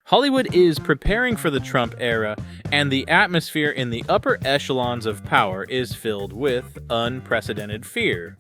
Hollywood is preparing for the Trump era, and the atmosphere in the upper echelons of power is filled with unprecedented fear.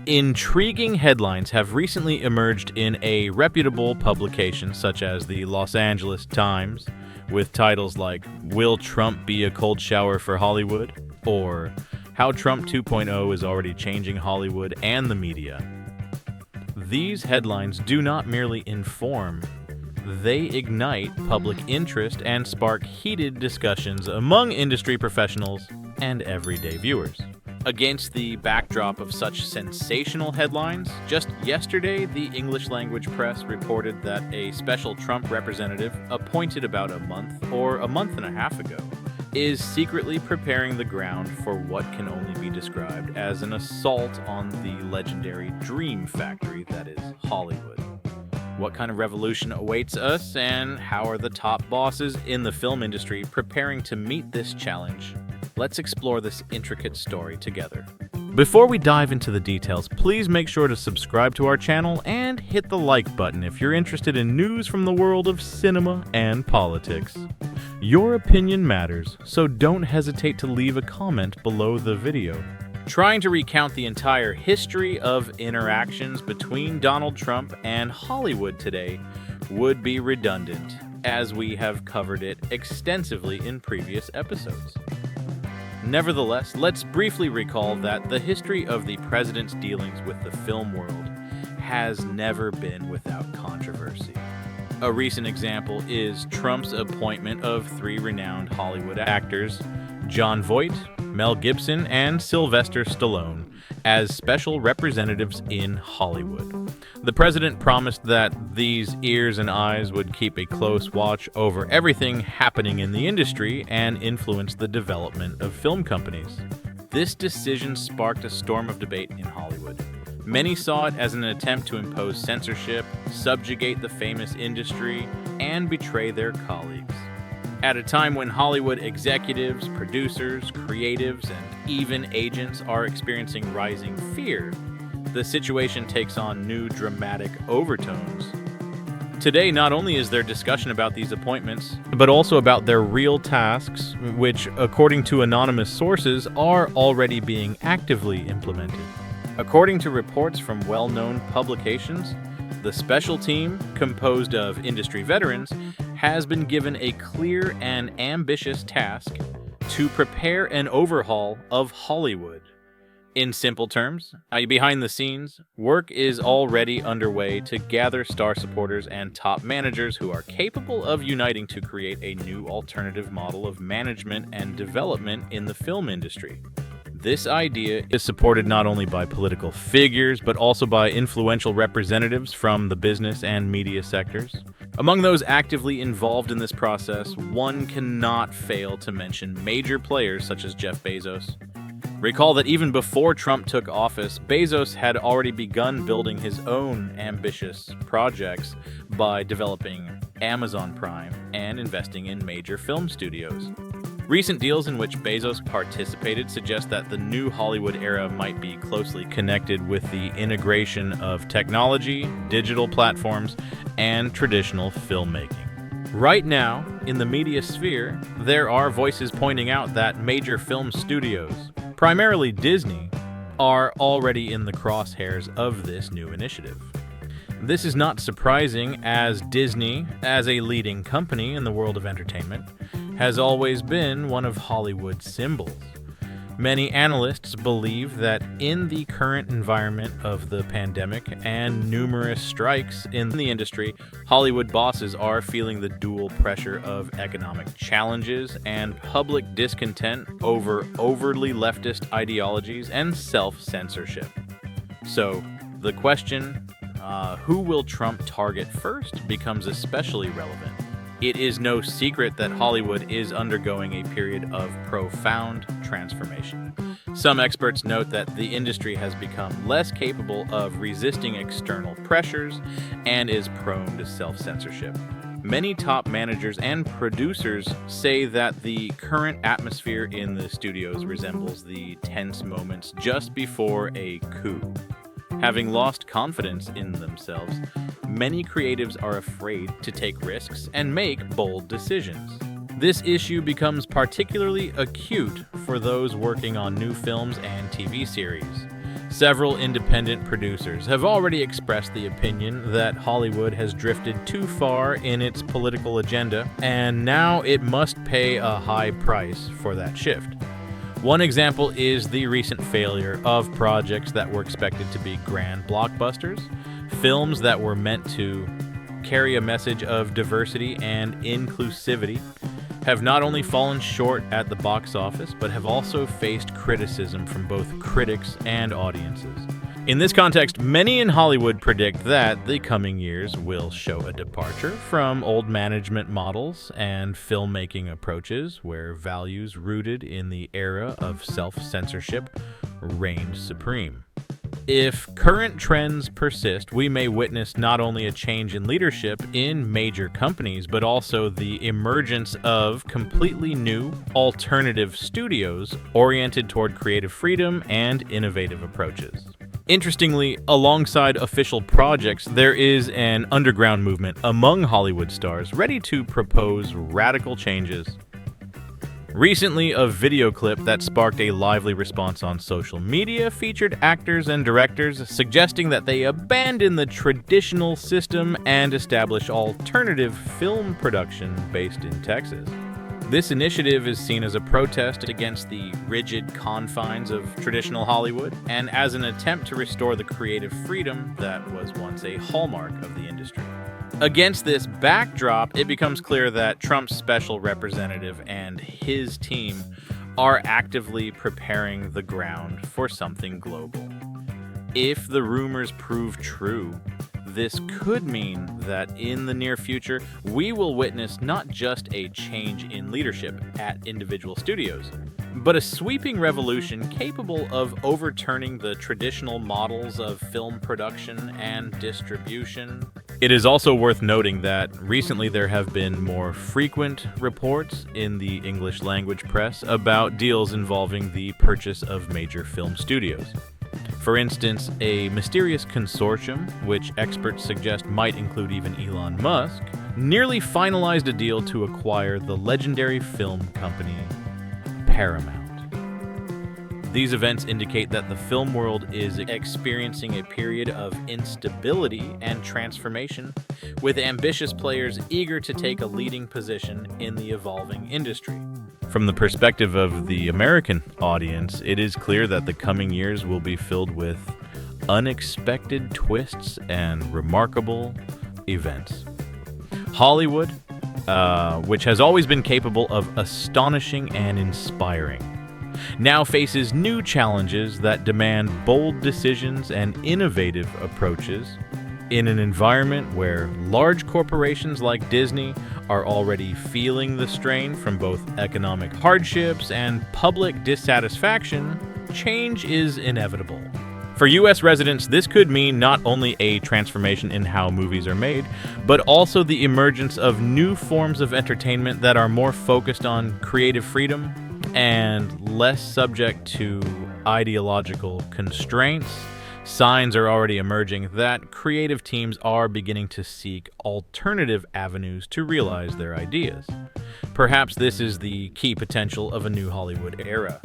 Intriguing headlines have recently emerged in a reputable publication such as the Los Angeles Times, with titles like "Will Trump Be a Cold Shower for Hollywood?" or "How Trump 2.0 is Already Changing Hollywood and the Media." These headlines do not merely inform, they ignite public interest and spark heated discussions among industry professionals and everyday viewers. Against the backdrop of such sensational headlines, just yesterday the English language press reported that a special Trump representative, appointed about a month and a half ago, is secretly preparing the ground for what can only be described as an assault on the legendary dream factory that is Hollywood. What kind of revolution awaits us, and how are the top bosses in the film industry preparing to meet this challenge? Let's explore this intricate story together. Before we dive into the details, please make sure to subscribe to our channel and hit the like button if you're interested in news from the world of cinema and politics. Your opinion matters, so don't hesitate to leave a comment below the video. Trying to recount the entire history of interactions between Donald Trump and Hollywood today would be redundant, as we have covered it extensively in previous episodes. Nevertheless, let's briefly recall that the history of the president's dealings with the film world has never been without controversy. A recent example is Trump's appointment of three renowned Hollywood actors, Jon Voight, Mel Gibson, and Sylvester Stallone, as special representatives in Hollywood. The president promised that these ears and eyes would keep a close watch over everything happening in the industry and influence the development of film companies. This decision sparked a storm of debate in Hollywood. Many saw it as an attempt to impose censorship, subjugate the famous industry, and betray their colleagues. At a time when Hollywood executives, producers, creatives, and even agents are experiencing rising fear, the situation takes on new dramatic overtones. Today, not only is there discussion about these appointments, but also about their real tasks, which, according to anonymous sources, are already being actively implemented. According to reports from well-known publications, the special team, composed of industry veterans, has been given a clear and ambitious task to prepare an overhaul of Hollywood. In simple terms, behind the scenes, work is already underway to gather star supporters and top managers who are capable of uniting to create a new alternative model of management and development in the film industry. This idea is supported not only by political figures, but also by influential representatives from the business and media sectors. Among those actively involved in this process, one cannot fail to mention major players such as Jeff Bezos. Recall that even before Trump took office, Bezos had already begun building his own ambitious projects by developing Amazon Prime and investing in major film studios. Recent deals in which Bezos participated suggest that the new Hollywood era might be closely connected with the integration of technology, digital platforms, and traditional filmmaking. Right now, in the media sphere, there are voices pointing out that major film studios, primarily Disney, are already in the crosshairs of this new initiative. This is not surprising, as Disney, as a leading company in the world of entertainment, has always been one of Hollywood's symbols. Many analysts believe that in the current environment of the pandemic and numerous strikes in the industry, Hollywood bosses are feeling the dual pressure of economic challenges and public discontent over overly leftist ideologies and self-censorship. So, the question, who will Trump target first, becomes especially relevant. It is no secret that Hollywood is undergoing a period of profound transformation. Some experts note that the industry has become less capable of resisting external pressures and is prone to self-censorship. Many top managers and producers say that the current atmosphere in the studios resembles the tense moments just before a coup. Having lost confidence in themselves, many creatives are afraid to take risks and make bold decisions. This issue becomes particularly acute for those working on new films and TV series. Several independent producers have already expressed the opinion that Hollywood has drifted too far in its political agenda, and now it must pay a high price for that shift. One example is the recent failure of projects that were expected to be grand blockbusters, films that were meant to carry a message of diversity and inclusivity, have not only fallen short at the box office, but have also faced criticism from both critics and audiences. In this context, many in Hollywood predict that the coming years will show a departure from old management models and filmmaking approaches where values rooted in the era of self-censorship reigned supreme. If current trends persist, we may witness not only a change in leadership in major companies, but also the emergence of completely new, alternative studios oriented toward creative freedom and innovative approaches. Interestingly, alongside official projects, there is an underground movement among Hollywood stars ready to propose radical changes. Recently, a video clip that sparked a lively response on social media featured actors and directors suggesting that they abandon the traditional system and establish alternative film production based in Texas. This initiative is seen as a protest against the rigid confines of traditional Hollywood and as an attempt to restore the creative freedom that was once a hallmark of the industry. Against this backdrop, it becomes clear that Trump's special representative and his team are actively preparing the ground for something global. If the rumors prove true, this could mean that in the near future, we will witness not just a change in leadership at individual studios, but a sweeping revolution capable of overturning the traditional models of film production and distribution. It is also worth noting that recently there have been more frequent reports in the English language press about deals involving the purchase of major film studios. For instance, a mysterious consortium, which experts suggest might include even Elon Musk, nearly finalized a deal to acquire the legendary film company Paramount. These events indicate that the film world is experiencing a period of instability and transformation, with ambitious players eager to take a leading position in the evolving industry. From the perspective of the American audience, it is clear that the coming years will be filled with unexpected twists and remarkable events. Hollywood, which has always been capable of astonishing and inspiring, now faces new challenges that demand bold decisions and innovative approaches in an environment where large corporations like Disney are already feeling the strain from both economic hardships and public dissatisfaction. Change is inevitable. For U.S. residents, this could mean not only a transformation in how movies are made, but also the emergence of new forms of entertainment that are more focused on creative freedom and less subject to ideological constraints. Signs are already emerging that creative teams are beginning to seek alternative avenues to realize their ideas. Perhaps this is the key potential of a new Hollywood era,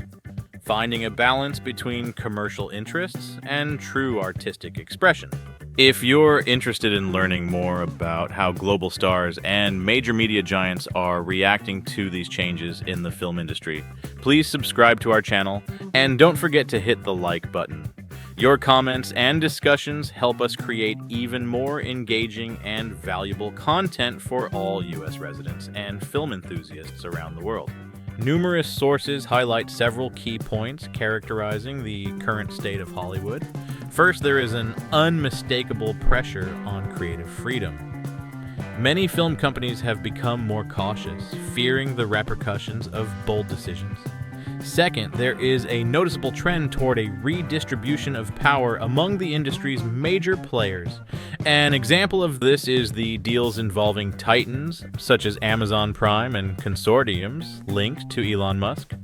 finding a balance between commercial interests and true artistic expression. If you're interested in learning more about how global stars and major media giants are reacting to these changes in the film industry, please subscribe to our channel and don't forget to hit the like button. Your comments and discussions help us create even more engaging and valuable content for all U.S. residents and film enthusiasts around the world. Numerous sources highlight several key points characterizing the current state of Hollywood. First, there is an unmistakable pressure on creative freedom. Many film companies have become more cautious, fearing the repercussions of bold decisions. Second, there is a noticeable trend toward a redistribution of power among the industry's major players. An example of this is the deals involving titans, such as Amazon Prime and consortiums linked to Elon Musk.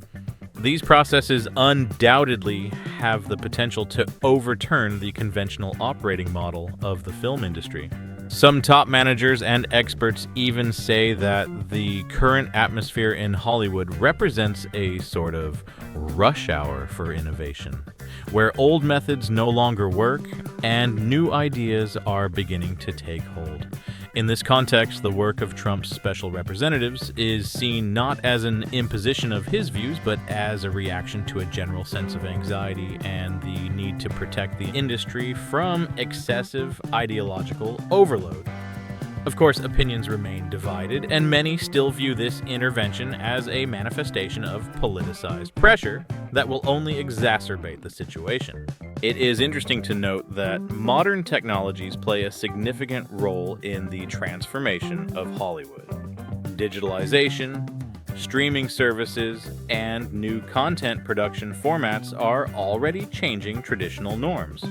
These processes undoubtedly have the potential to overturn the conventional operating model of the film industry. Some top managers and experts even say that the current atmosphere in Hollywood represents a sort of rush hour for innovation, where old methods no longer work and new ideas are beginning to take hold. In this context, the work of Trump's special representatives is seen not as an imposition of his views, but as a reaction to a general sense of anxiety and the need to protect the industry from excessive ideological overload. Of course, opinions remain divided, and many still view this intervention as a manifestation of politicized pressure that will only exacerbate the situation. It is interesting to note that modern technologies play a significant role in the transformation of Hollywood. Digitalization, streaming services, and new content production formats are already changing traditional norms.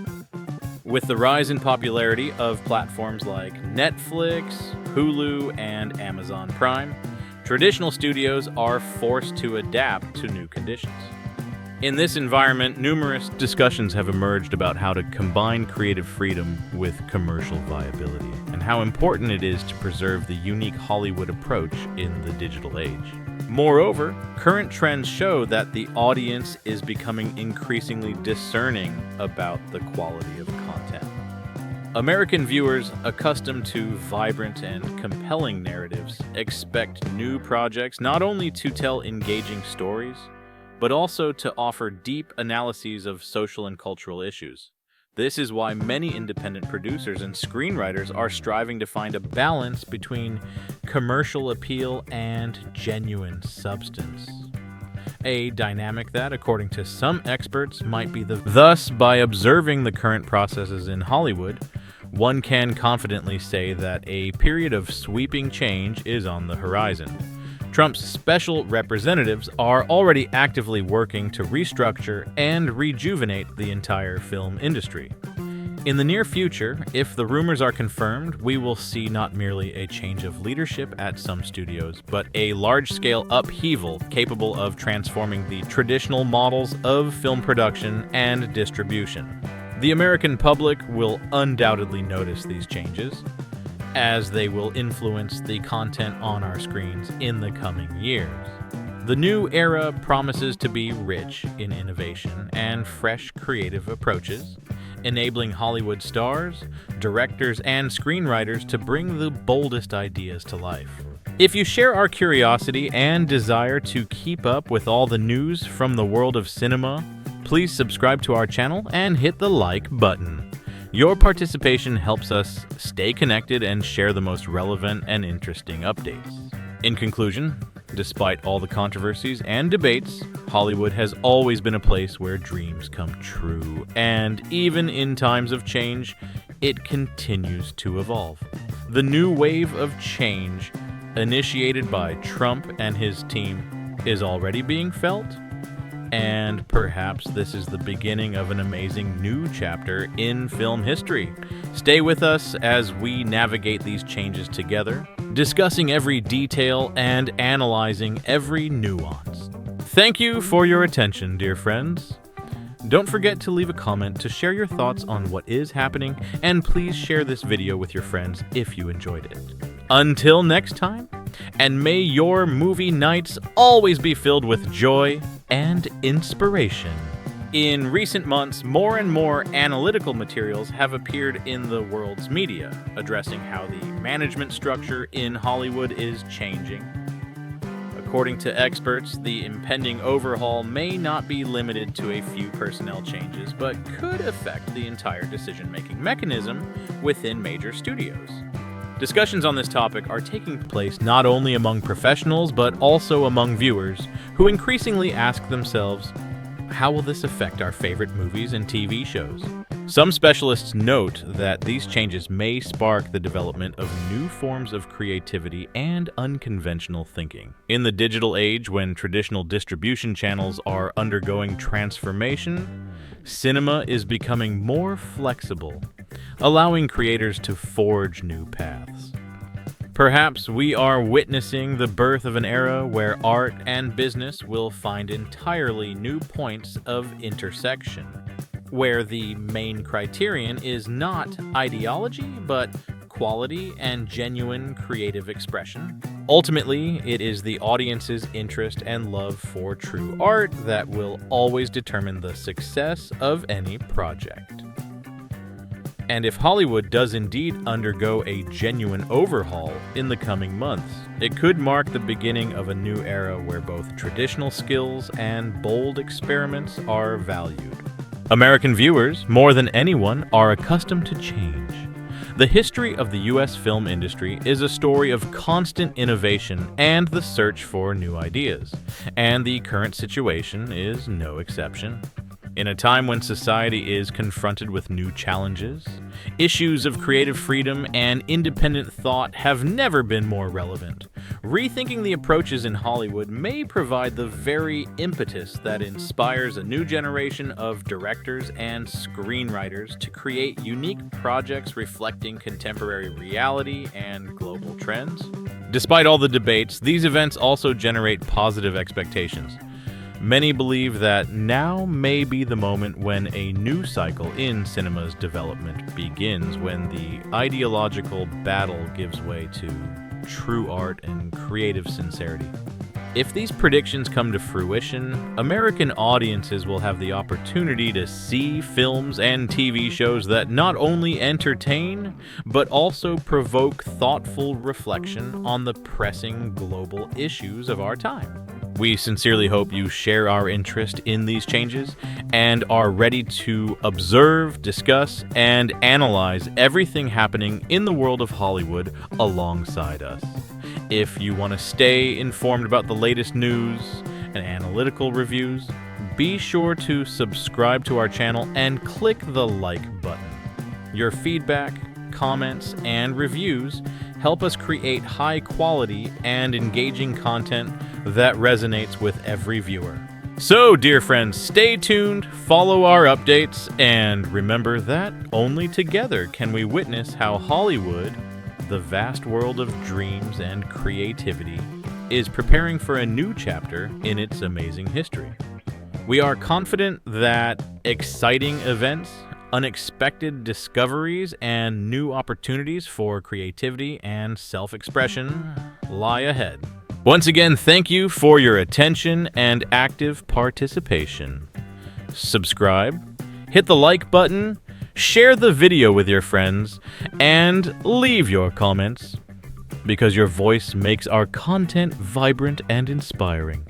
With the rise in popularity of platforms like Netflix, Hulu, and Amazon Prime, traditional studios are forced to adapt to new conditions. In this environment, numerous discussions have emerged about how to combine creative freedom with commercial viability, and how important it is to preserve the unique Hollywood approach in the digital age. Moreover, current trends show that the audience is becoming increasingly discerning about the quality of content. American viewers, accustomed to vibrant and compelling narratives, expect new projects not only to tell engaging stories, but also to offer deep analyses of social and cultural issues. This is why many independent producers and screenwriters are striving to find a balance between commercial appeal and genuine substance. A dynamic that, according to some experts, might be thus, by observing the current processes in Hollywood, one can confidently say that a period of sweeping change is on the horizon. Trump's special representatives are already actively working to restructure and rejuvenate the entire film industry. In the near future, if the rumors are confirmed, we will see not merely a change of leadership at some studios, but a large-scale upheaval capable of transforming the traditional models of film production and distribution. The American public will undoubtedly notice these changes, as they will influence the content on our screens in the coming years. The new era promises to be rich in innovation and fresh creative approaches, enabling Hollywood stars, directors, and screenwriters to bring the boldest ideas to life. If you share our curiosity and desire to keep up with all the news from the world of cinema, please subscribe to our channel and hit the like button. Your participation helps us stay connected and share the most relevant and interesting updates. In conclusion, despite all the controversies and debates, Hollywood has always been a place where dreams come true, and even in times of change, it continues to evolve. The new wave of change, initiated by Trump and his team, is already being felt, and perhaps this is the beginning of an amazing new chapter in film history. Stay with us as we navigate these changes together, discussing every detail and analyzing every nuance. Thank you for your attention, dear friends. Don't forget to leave a comment to share your thoughts on what is happening, and please share this video with your friends if you enjoyed it. Until next time, and may your movie nights always be filled with joy and inspiration. In recent months, more and more analytical materials have appeared in the world's media, addressing how the management structure in Hollywood is changing. According to experts, the impending overhaul may not be limited to a few personnel changes, but could affect the entire decision-making mechanism within major studios. Discussions on this topic are taking place not only among professionals, but also among viewers, who increasingly ask themselves, how will this affect our favorite movies and TV shows? Some specialists note that these changes may spark the development of new forms of creativity and unconventional thinking. In the digital age, when traditional distribution channels are undergoing transformation, cinema is becoming more flexible, allowing creators to forge new paths. Perhaps we are witnessing the birth of an era where art and business will find entirely new points of intersection, where the main criterion is not ideology, but quality and genuine creative expression. Ultimately, it is the audience's interest and love for true art that will always determine the success of any project. And if Hollywood does indeed undergo a genuine overhaul in the coming months, it could mark the beginning of a new era where both traditional skills and bold experiments are valued. American viewers, more than anyone, are accustomed to change. The history of the U.S. film industry is a story of constant innovation and the search for new ideas, and the current situation is no exception. In a time when society is confronted with new challenges, issues of creative freedom and independent thought have never been more relevant. Rethinking the approaches in Hollywood may provide the very impetus that inspires a new generation of directors and screenwriters to create unique projects reflecting contemporary reality and global trends. Despite all the debates, these events also generate positive expectations. Many believe that now may be the moment when a new cycle in cinema's development begins, when the ideological battle gives way to true art and creative sincerity. If these predictions come to fruition, American audiences will have the opportunity to see films and TV shows that not only entertain, but also provoke thoughtful reflection on the pressing global issues of our time. We sincerely hope you share our interest in these changes and are ready to observe, discuss, and analyze everything happening in the world of Hollywood alongside us. If you want to stay informed about the latest news and analytical reviews, be sure to subscribe to our channel and click the like button. Your feedback, comments, and reviews help us create high quality and engaging content that resonates with every viewer. So, dear friends, stay tuned, follow our updates, and remember that only together can we witness how Hollywood, the vast world of dreams and creativity, is preparing for a new chapter in its amazing history. We are confident that exciting events, unexpected discoveries, and new opportunities for creativity and self-expression lie ahead. Once again, thank you for your attention and active participation. Subscribe, hit the like button, share the video with your friends, and leave your comments, because your voice makes our content vibrant and inspiring.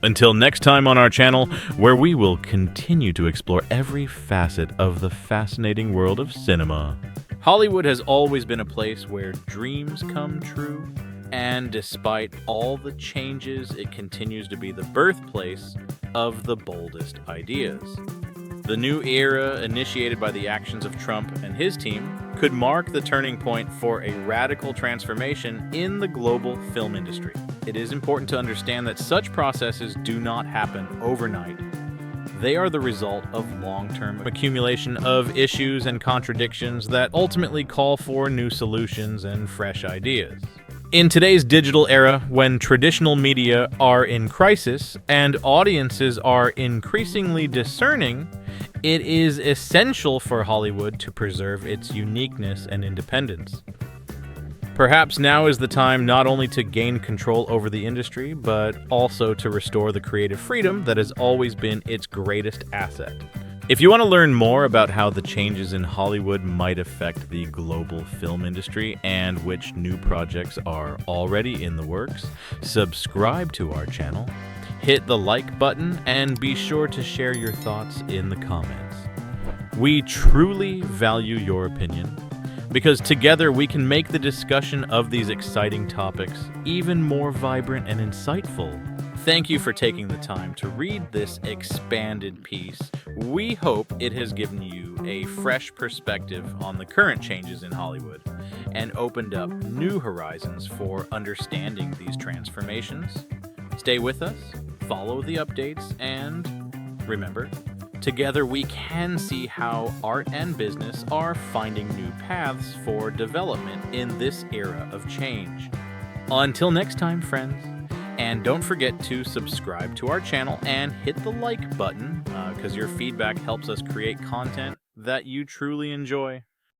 Until next time on our channel, where we will continue to explore every facet of the fascinating world of cinema. Hollywood has always been a place where dreams come true, and despite all the changes, it continues to be the birthplace of the boldest ideas. The new era, initiated by the actions of Trump and his team, could mark the turning point for a radical transformation in the global film industry. It is important to understand that such processes do not happen overnight. They are the result of long-term accumulation of issues and contradictions that ultimately call for new solutions and fresh ideas. In today's digital era, when traditional media are in crisis and audiences are increasingly discerning, it is essential for Hollywood to preserve its uniqueness and independence. Perhaps now is the time not only to gain control over the industry, but also to restore the creative freedom that has always been its greatest asset. If you want to learn more about how the changes in Hollywood might affect the global film industry and which new projects are already in the works, subscribe to our channel, hit the like button, and be sure to share your thoughts in the comments. We truly value your opinion, because together we can make the discussion of these exciting topics even more vibrant and insightful. Thank you for taking the time to read this expanded piece. We hope it has given you a fresh perspective on the current changes in Hollywood and opened up new horizons for understanding these transformations. Stay with us, follow the updates, and remember, together we can see how art and business are finding new paths for development in this era of change. Until next time, friends. And don't forget to subscribe to our channel and hit the like button, because your feedback helps us create content that you truly enjoy.